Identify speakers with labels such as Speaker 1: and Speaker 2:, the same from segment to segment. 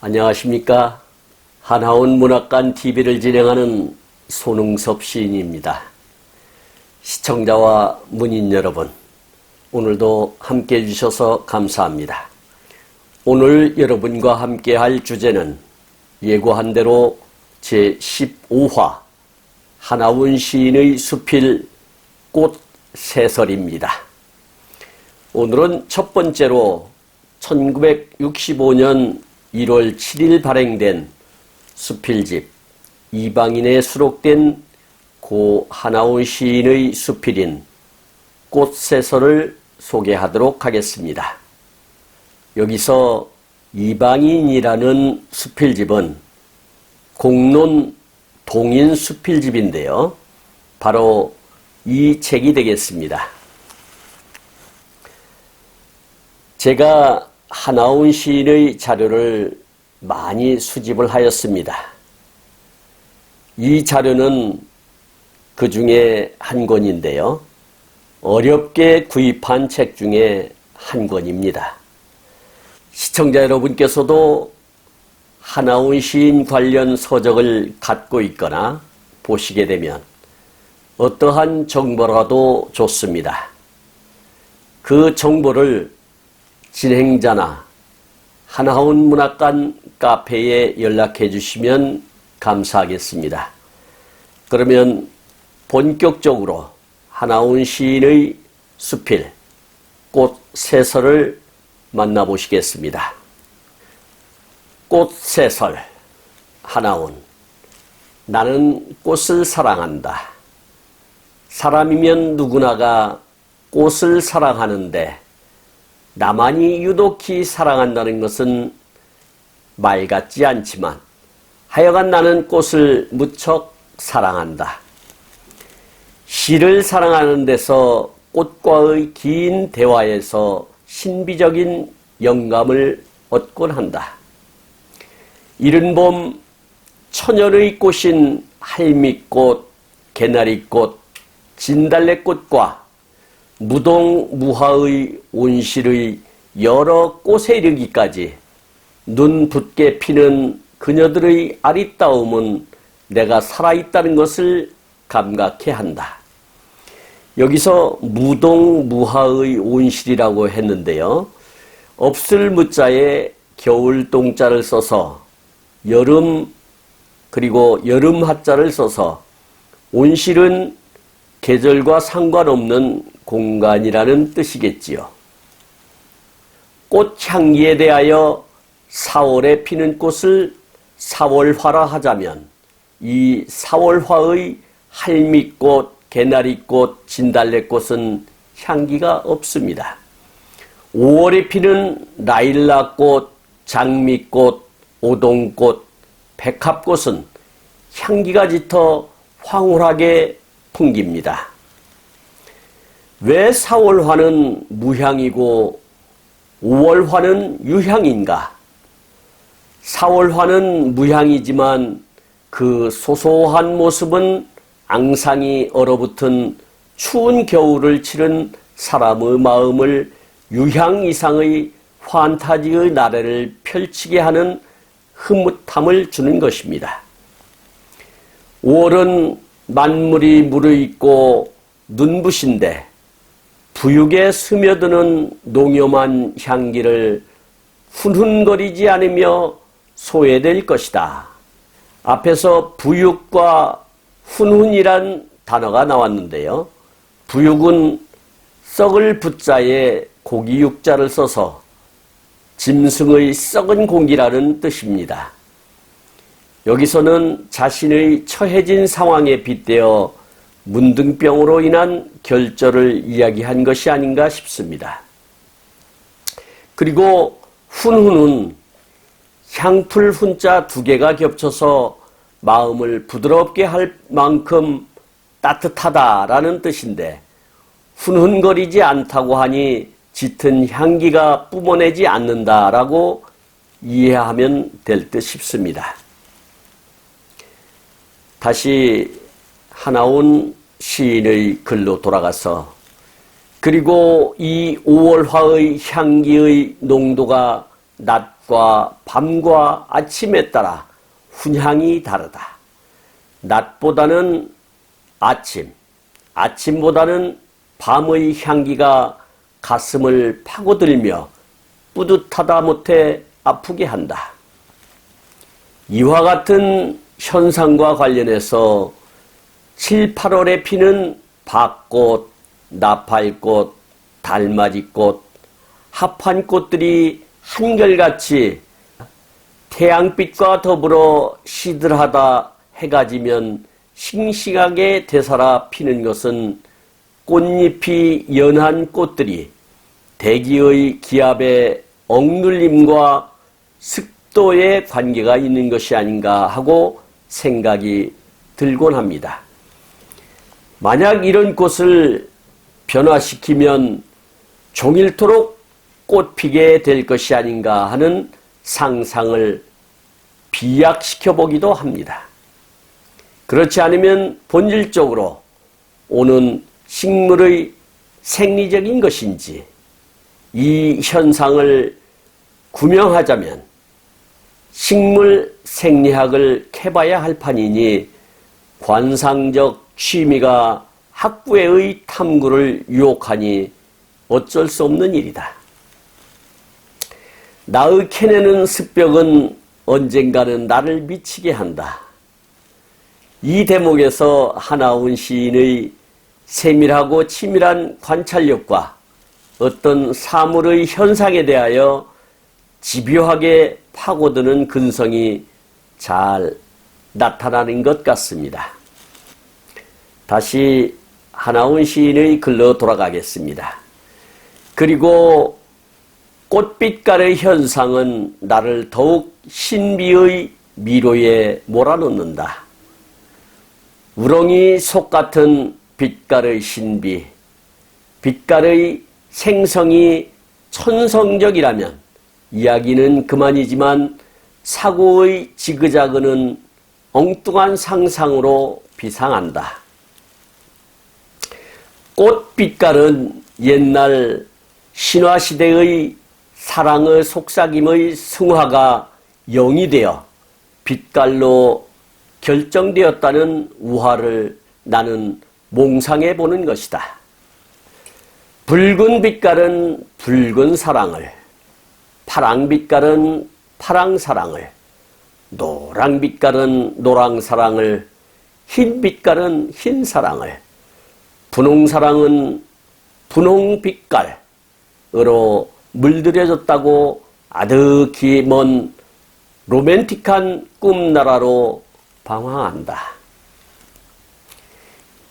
Speaker 1: 안녕하십니까. 한하운 문학관 TV를 진행하는 손흥섭 시인입니다. 시청자와 문인 여러분, 오늘도 함께해 주셔서 감사합니다. 오늘 여러분과 함께할 주제는 예고한 대로 제15화 한하운 시인의 수필 꽃새설입니다. 오늘은 첫 번째로 1965년 1월 7일 발행된 수필집 이방인에 수록된 고 한하운 시인의 수필인 꽃새설을 소개하도록 하겠습니다. 여기서 이방인이라는 수필집은 공론 동인 수필집인데요. 바로 이 책이 되겠습니다. 제가 한하운 시인의 자료를 많이 수집을 하였습니다. 이 자료는 그 중에 한 권인데요. 어렵게 구입한 책 중에 한 권입니다. 시청자 여러분께서도 한하운 시인 관련 서적을 갖고 있거나 보시게 되면 어떠한 정보라도 좋습니다. 그 정보를 진행자나 한하운 문학관 카페에 연락해 주시면 감사하겠습니다. 그러면 본격적으로 한하운 시인의 수필 꽃새설을 만나보시겠습니다. 꽃새설. 한하운. 나는 꽃을 사랑한다. 사람이면 누구나가 꽃을 사랑하는데 나만이 유독히 사랑한다는 것은 말 같지 않지만 하여간 나는 꽃을 무척 사랑한다. 시를 사랑하는 데서 꽃과의 긴 대화에서 신비적인 영감을 얻곤 한다. 이른 봄 천연의 꽃인 할미꽃, 개나리꽃, 진달래꽃과 무동무화의 온실의 여러 꽃에 이르기까지 눈 붓게 피는 그녀들의 아리따움은 내가 살아있다는 것을 감각해 한다. 여기서 무동무화의 온실이라고 했는데요. 없을 무자에 겨울 동자를 써서 여름 그리고 여름 하자를 써서 온실은 계절과 상관없는 공간이라는 뜻이겠지요. 꽃향기에 대하여 4월에 피는 꽃을 4월화라 하자면 이 4월화의 할미꽃, 개나리꽃, 진달래꽃은 향기가 없습니다. 5월에 피는 라일락꽃, 장미꽃, 오동꽃, 백합꽃은 향기가 짙어 황홀하게 풍깁니다. 왜 4월화는 무향이고 5월화는 유향인가? 4월화는 무향이지만 그 소소한 모습은 앙상이 얼어붙은 추운 겨울을 치른 사람의 마음을 유향 이상의 판타지의 나래를 펼치게 하는 흐뭇함을 주는 것입니다. 5월은 만물이 무르익고 눈부신데 부육에 스며드는 농염한 향기를 훈훈거리지 않으며 소외될 것이다. 앞에서 부육과 훈훈이란 단어가 나왔는데요. 부육은 썩을 부자에 고기 육자를 써서 짐승의 썩은 공기라는 뜻입니다. 여기서는 자신의 처해진 상황에 빗대어 문둥병으로 인한 결절을 이야기한 것이 아닌가 싶습니다. 그리고 훈훈은 향풀 훈자 2개가 겹쳐서 마음을 부드럽게 할 만큼 따뜻하다라는 뜻인데 훈훈거리지 않다고 하니 짙은 향기가 뿜어내지 않는다라고 이해하면 될 듯 싶습니다. 다시 한하운 시인의 글로 돌아가서 그리고 이 5월화의 향기의 농도가 낮 낮과 밤과 아침에 따라 훈향이 다르다. 낮보다는 아침, 아침보다는 밤의 향기가 가슴을 파고들며 뿌듯하다 못해 아프게 한다. 이와 같은 현상과 관련해서 7, 8월에 피는 밭꽃, 나팔꽃, 달맞이꽃, 합판꽃들이 한결같이 태양빛과 더불어 시들하다 해가 지면 싱싱하게 되살아 피는 것은 꽃잎이 연한 꽃들이 대기의 기압의 억눌림과 습도에 관계가 있는 것이 아닌가 하고 생각이 들곤 합니다. 만약 이런 꽃을 변화시키면 종일토록 꽃피게 될 것이 아닌가 하는 상상을 비약시켜 보기도 합니다. 그렇지 않으면 본질적으로 오는 식물의 생리적인 것인지 이 현상을 구명하자면 식물 생리학을 캐봐야 할 판이니 관상적 취미가 학구에의 탐구를 유혹하니 어쩔 수 없는 일이다. 나의 캐내는 습벽은 언젠가는 나를 미치게 한다. 이 대목에서 하나훈 시인의 세밀하고 치밀한 관찰력과 어떤 사물의 현상에 대하여 집요하게 파고드는 근성이 잘 나타나는 것 같습니다. 다시 하나훈 시인의 글로 돌아가겠습니다. 그리고 꽃빛깔의 현상은 나를 더욱 신비의 미로에 몰아넣는다. 우렁이 속 같은 빛깔의 신비, 빛깔의 생성이 천성적이라면 이야기는 그만이지만 사고의 지그자그는 엉뚱한 상상으로 비상한다. 꽃 빛깔은 옛날 신화시대의 사랑의 속삭임의 승화가 영이 되어 빛깔로 결정되었다는 우화를 나는 몽상해 보는 것이다. 붉은 빛깔은 붉은 사랑을, 파랑 빛깔은 파랑 사랑을, 노랑 빛깔은 노랑 사랑을, 흰 빛깔은 흰 사랑을, 분홍 사랑은 분홍 빛깔으로 물들여졌다고 아득히 먼 로맨틱한 꿈나라로 방황한다.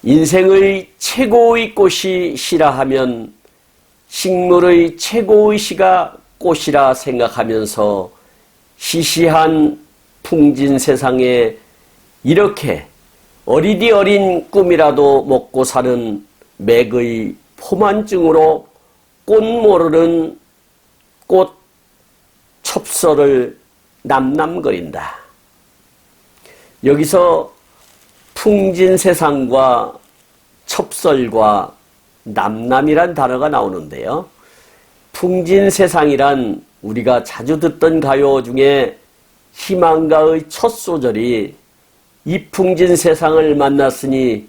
Speaker 1: 인생의 최고의 꽃이 시라 하면 식물의 최고의 시가 꽃이라 생각하면서 시시한 풍진 세상에 이렇게 어리디 어린 꿈이라도 먹고 사는 맥의 포만증으로 꽃 모르는 꽃 첩설을 남남거린다. 여기서 풍진 세상과 첩설과 남남이란 단어가 나오는데요. 풍진 세상이란 우리가 자주 듣던 가요 중에 희망가의 첫 소절이 이 풍진 세상을 만났으니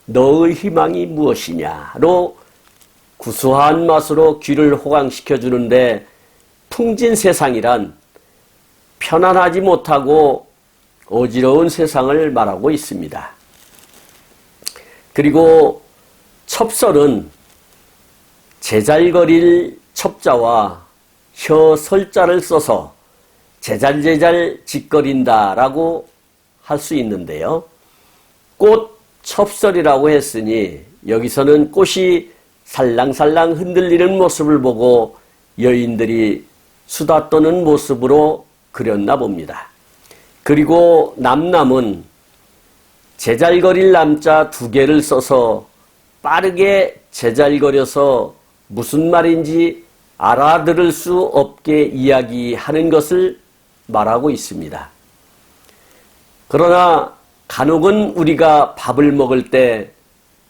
Speaker 1: 너의 희망이 무엇이냐로 구수한 맛으로 귀를 호강시켜 주는데, 풍진 세상이란 편안하지 못하고 어지러운 세상을 말하고 있습니다. 그리고 첩설은 제잘거릴 첩자와 혀 설자를 써서 제잘제잘 짓거린다라고 할 수 있는데요. 꽃 첩설이라고 했으니 여기서는 꽃이 살랑살랑 흔들리는 모습을 보고 여인들이 수다 떠는 모습으로 그렸나 봅니다. 그리고 남남은 제잘거릴 남자 두 개를 써서 빠르게 제잘거려서 무슨 말인지 알아들을 수 없게 이야기하는 것을 말하고 있습니다. 그러나 간혹은 우리가 밥을 먹을 때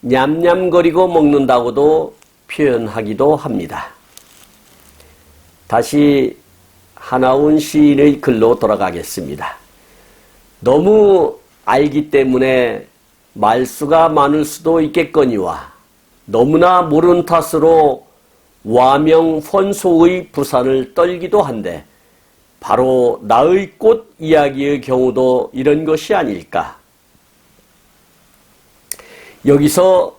Speaker 1: 냠냠거리고 먹는다고도 표현하기도 합니다. 다시 하나훈 시인의 글로 돌아가겠습니다. 너무 알기 때문에 말수가 많을 수도 있겠거니와 너무나 모른 탓으로 와명펀소의 부산을 떨기도 한데 바로 나의 꽃 이야기의 경우도 이런 것이 아닐까. 여기서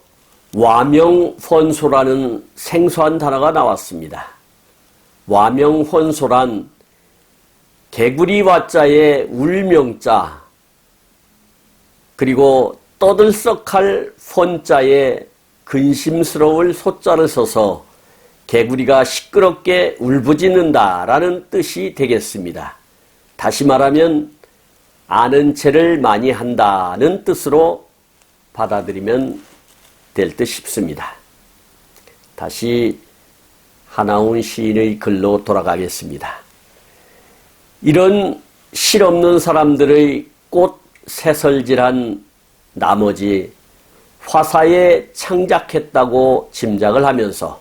Speaker 1: 와명펀소라는 생소한 단어가 나왔습니다. 와명펀소란 개구리 와자에 울명자 그리고 떠들썩할 펀자에 근심스러울 소자를 써서 개구리가 시끄럽게 울부짖는다라는 뜻이 되겠습니다. 다시 말하면 아는 체를 많이 한다는 뜻으로 받아들이면 될 듯 싶습니다. 다시 하나훈 시인의 글로 돌아가겠습니다. 이런 실없는 사람들의 꽃 새설질한 나머지 화사에 창작했다고 짐작을 하면서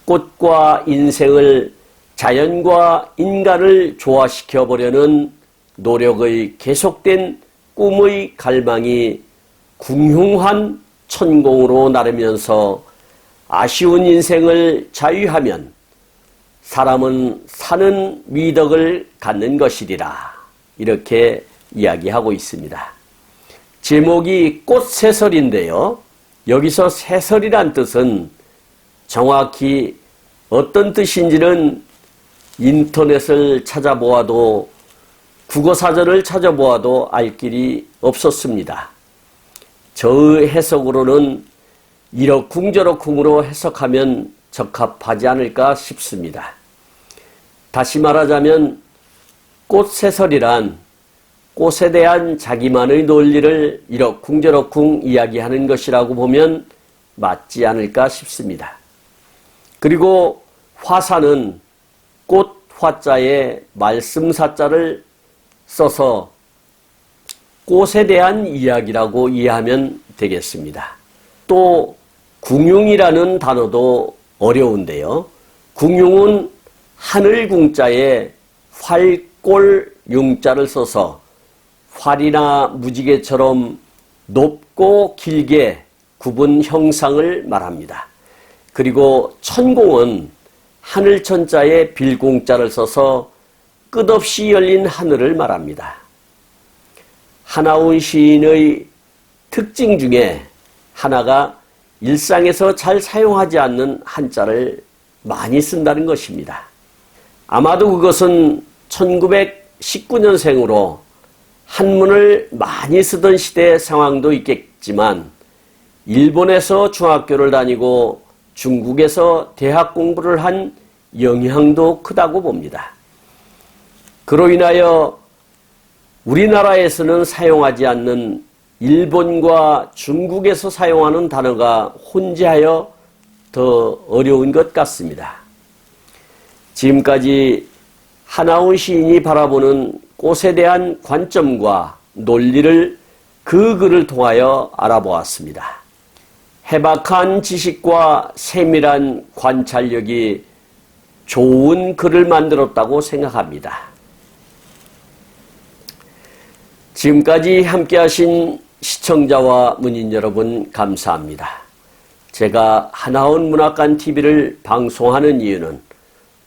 Speaker 1: 꽃과 인생을 자연과 인간을 조화시켜 보려는 노력의 계속된 꿈의 갈망이 궁흉한 천공으로 나르면서 아쉬운 인생을 자유하면 사람은 사는 미덕을 갖는 것이리라. 이렇게 이야기하고 있습니다. 제목이 꽃새설인데요. 여기서 새설이란 뜻은 정확히 어떤 뜻인지는 인터넷을 찾아보아도 국어사전을 찾아보아도 알 길이 없었습니다. 저의 해석으로는 이러쿵저러쿵으로 해석하면 적합하지 않을까 싶습니다. 다시 말하자면 꽃새설이란 꽃에 대한 자기만의 논리를 이러쿵저러쿵 이야기하는 것이라고 보면 맞지 않을까 싶습니다. 그리고 화사는 꽃 화자에 말씀사자를 써서 꽃에 대한 이야기라고 이해하면 되겠습니다. 또 궁융이라는 단어도 어려운데요. 궁융은 하늘궁자에 활골 융자를 써서 활이나 무지개처럼 높고 길게 굽은 형상을 말합니다. 그리고 천공은 하늘천자에 빌공자를 써서 끝없이 열린 하늘을 말합니다. 하나훈 시인의 특징 중에 하나가 일상에서 잘 사용하지 않는 한자를 많이 쓴다는 것입니다. 아마도 그것은 1919년생으로 한문을 많이 쓰던 시대의 상황도 있겠지만 일본에서 중학교를 다니고 중국에서 대학 공부를 한 영향도 크다고 봅니다. 그로 인하여 우리나라에서는 사용하지 않는 일본과 중국에서 사용하는 단어가 혼재하여 더 어려운 것 같습니다. 지금까지 하나훈 시인이 바라보는 꽃에 대한 관점과 논리를 그 글을 통하여 알아보았습니다. 해박한 지식과 세밀한 관찰력이 좋은 글을 만들었다고 생각합니다. 지금까지 함께 하신 시청자와 문인 여러분 감사합니다. 제가 하나훈 문학관 TV를 방송하는 이유는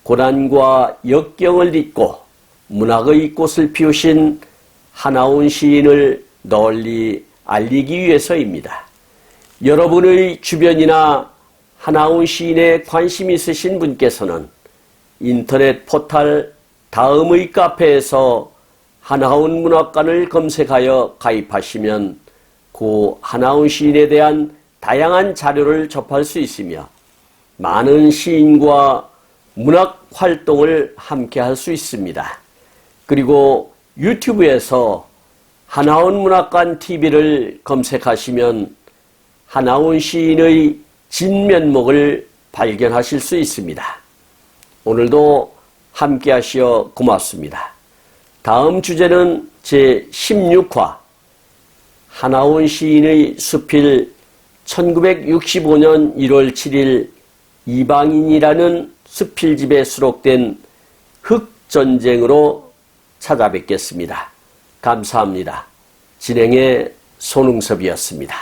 Speaker 1: 고난과 역경을 딛고 문학의 꽃을 피우신 하나훈 시인을 널리 알리기 위해서입니다. 여러분의 주변이나 하나훈 시인에 관심 있으신 분께서는 인터넷 포털 다음의 카페에서 하나훈 문학관을 검색하여 가입하시면 고 하나훈 시인에 대한 다양한 자료를 접할 수 있으며 많은 시인과 문학 활동을 함께 할 수 있습니다. 그리고 유튜브에서 하나훈 문학관 TV를 검색하시면 하나훈 시인의 진면목을 발견하실 수 있습니다. 오늘도 함께 하시어 고맙습니다. 다음 주제는 제16화 하나훈 시인의 수필 1965년 1월 7일 이방인이라는 수필집에 수록된 흙 전쟁으로 찾아뵙겠습니다. 감사합니다. 진행의 손흥섭이었습니다.